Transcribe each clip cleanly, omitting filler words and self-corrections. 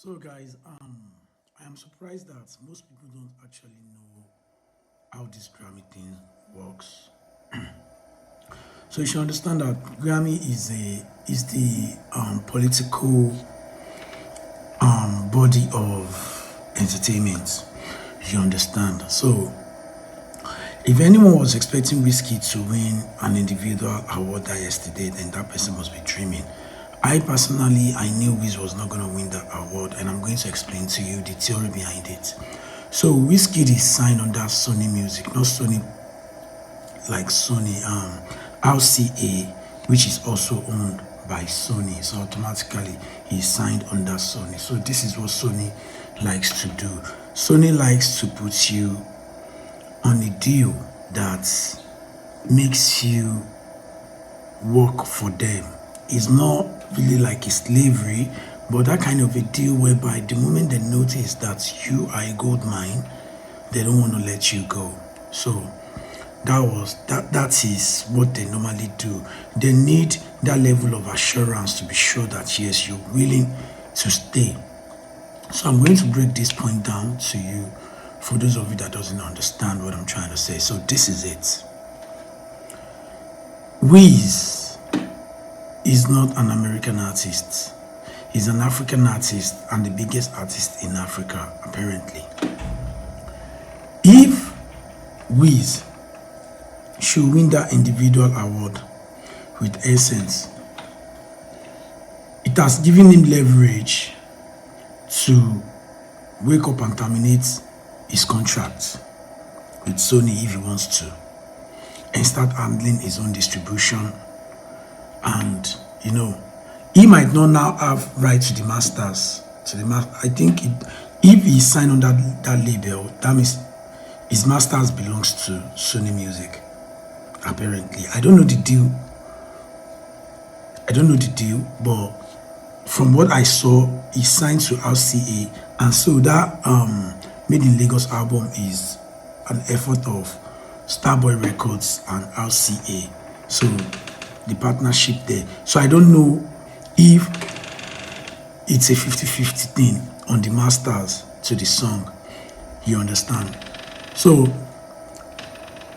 So, guys, I am surprised that most people don't actually know how this Grammy thing works. So you should understand that Grammy is the political body of entertainment. You understand? So if anyone was expecting Wizkid to win an individual award that yesterday, then that person must be dreaming. I personally, I knew Wiz was not going to win that award, and I'm going to explain to you the theory behind it. So Wizkid is signed under Sony Music, not Sony like Sony, RCA, which is also owned by Sony. So automatically he's signed under Sony. So this is what Sony likes to do. Sony likes to put you on a deal that makes you work for them. It's not really like a slavery, but that kind of a deal whereby the moment they notice that you are a gold mine, they don't want to let you go. So that is what they normally do. They need that level of assurance to be sure that yes, you're willing to stay. So I'm going to break this point down to you for those of you that doesn't understand what I'm trying to say. So this is it. Wiz is not an American artist. He's an African artist and the biggest artist in Africa, apparently. If Wiz should win that individual award with Essence, it has given him leverage to wake up and terminate his contract with Sony if he wants to, and start handling his own distribution. And he might not now have right to the masters. I think if he signed on that label, that means his masters belongs to Sony Music. Apparently, I don't know the deal, but from what I saw, he signed to RCA, and so that Made in Lagos album is an effort of Starboy Records and RCA. So the partnership there. So I don't know if it's a 50-50 thing on the masters to the song. You understand? So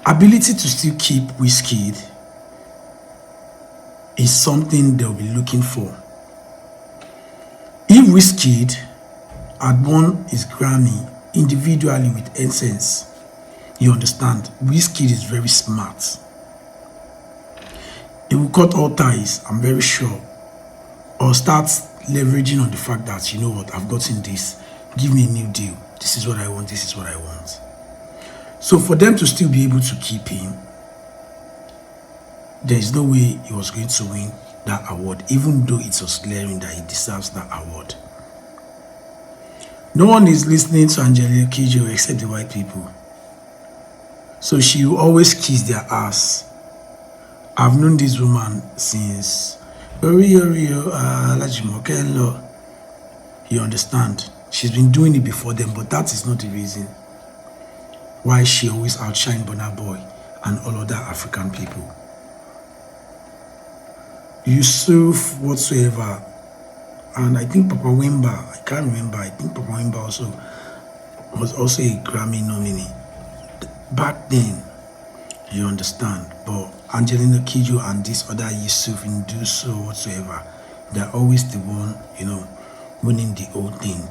ability to still keep Wizkid is something they'll be looking for. If Wizkid had won his Grammy individually with Essence, you understand, Wizkid is very smart. He will cut all ties, I'm very sure, or start leveraging on the fact that, you know what, I've gotten this, give me a new deal, this is what I want, this is what I want. So for them to still be able to keep him, there is no way he was going to win that award, even though it was glaring that he deserves that award. No one is listening to Angelique Kidjo except the white people. So she will always kiss their ass. I've known this woman since you understand? She's been doing it before them, but that is not the reason why she always outshine Burna Boy and all other African people. Yusuf whatsoever, and I think Papa Wemba, I can't remember, I think Papa Wemba also was also a Grammy nominee back then, you understand. But Angelina Kidjo and this other Yusuf Nduso whatsoever, they're always the one, winning the whole thing.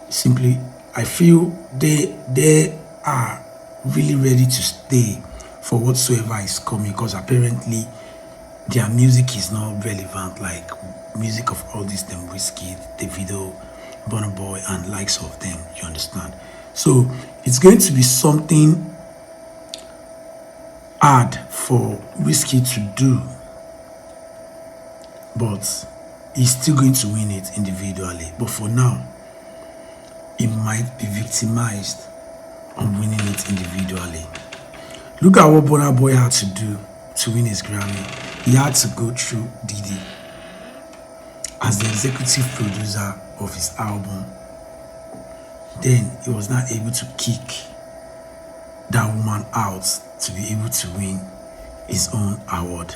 Simply, I feel they are really ready to stay for whatsoever is coming, because apparently their music is not relevant like music of all these them Wizkid, Davido, Burna Boy and likes of them, you understand. So it's going to be something hard for Wizkid to do, but he's still going to win it individually. But for now, he might be victimized on winning it individually. Look at what Burna Boy had to do to win his Grammy. He had to go through Diddy as the executive producer of his album. Then he was not able to kick that woman out to be able to win his own award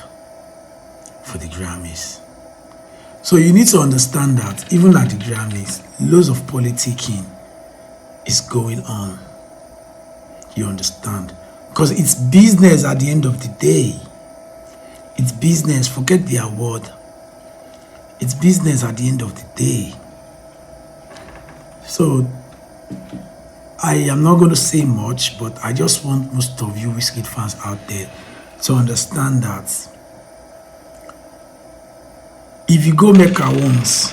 for the Grammys. So you need to understand that even at the Grammys, loads of politicking is going on. You understand? Because it's business at the end of the day. It's business. Forget the award. It's business at the end of the day. So I am not going to say much, but I just want most of you Wizkid fans out there to understand that if you go Mecca once,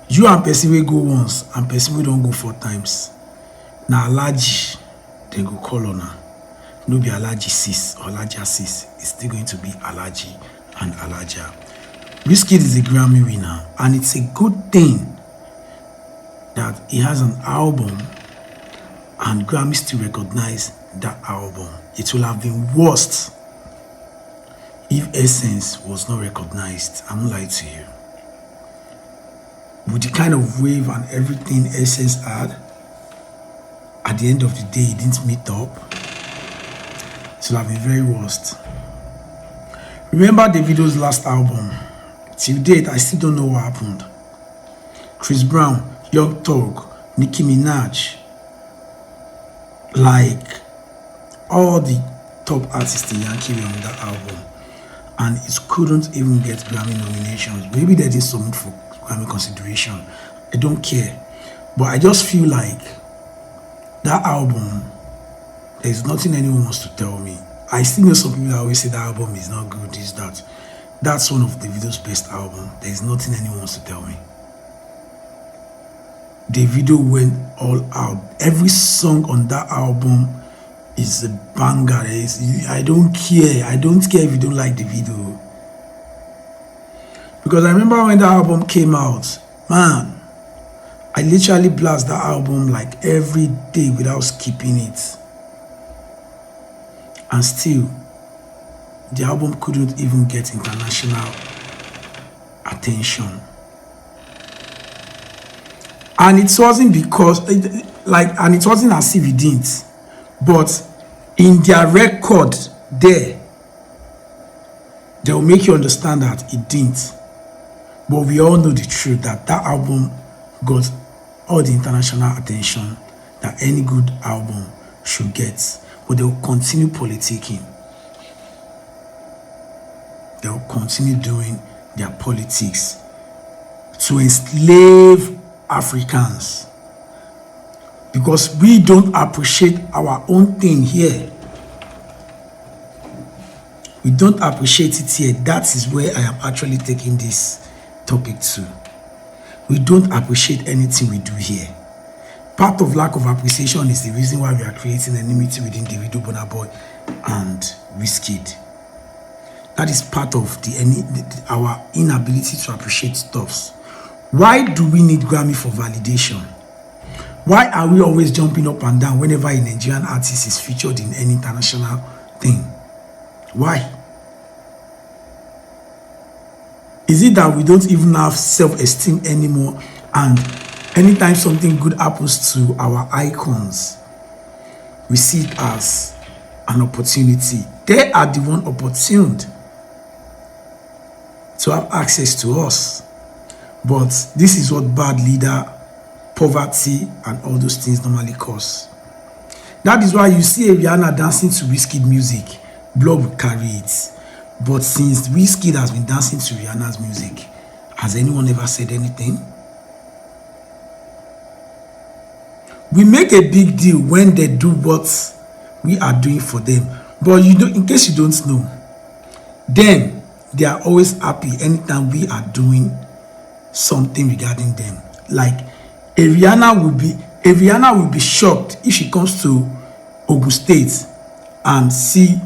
you and person will go once and person will don't go 4 times. Now allergy, they go call on her. No be allergy sis or allergy sis. It's still going to be allergy and allergia. Wizkid is a Grammy winner, and it's a good thing that he has an album and Grammy still recognize that album. It will have been worse if Essence was not recognized. I'm not lying to you. With the kind of wave and everything Essence had, at the end of the day, it didn't meet up. It will have been very worst. Remember Davido's last album? Till date, I still don't know what happened. Chris Brown, Young Thug, Nicki Minaj, like all the top artists in Yankee were on that album, and it couldn't even get Grammy nominations. Maybe they didn't submit for Grammy consideration. I don't care, but I just feel like that album, there's nothing anyone wants to tell me. I still know some people that always say that album is not good, this, that. That's one of Davido's best album. There's nothing anyone wants to tell me. Davido went all out. Every song on that album is a banger. I don't care. I don't care if you don't like Davido. Because I remember when that album came out, man, I literally blast that album like every day without skipping it. And still, the album couldn't even get international attention. And it wasn't because, and it wasn't as if it didn't. But in their record there, they'll make you understand that it didn't. But we all know the truth that that album got all the international attention that any good album should get. But they'll continue politicking. They'll continue doing their politics to enslave Africans, because we don't appreciate our own thing here. We don't appreciate it here. That is where I am actually taking this topic to. We don't appreciate anything we do here. Part of lack of appreciation is the reason why we are creating enmity within Davido, Burna Boy and Wizkid. That is part of our inability to appreciate stuffs. Why do we need Grammy for validation? Why are we always jumping up and down whenever a Nigerian artist is featured in any international thing? Why? Is it that we don't even have self-esteem anymore, and anytime something good happens to our icons, we see it as an opportunity? They are the one opportuned to have access to us. But this is what bad leader, poverty, and all those things normally cause. That is why you see Rihanna dancing to Wizkid music, blog will carry it. But since Wizkid has been dancing to Rihanna's music, has anyone ever said anything? We make a big deal when they do what we are doing for them. But in case you don't know, then they are always happy anytime we are doing something regarding them. Like Rihanna will be shocked if she comes to Ogun State and see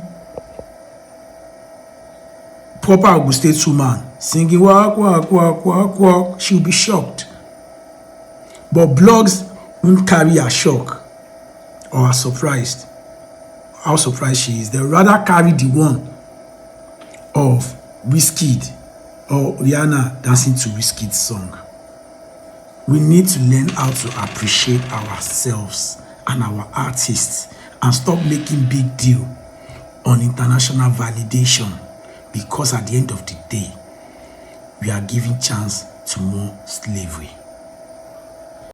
proper Ogun State woman singing walk, walk, walk, walk, walk. She'll be shocked. But blogs won't carry her shock or her surprised. How surprised she is. They'll rather carry the one of Wizkid or Rihanna dancing to Wizkid's song. We need to learn how to appreciate ourselves and our artists and stop making big deal on international validation, because at the end of the day, we are giving chance to more slavery.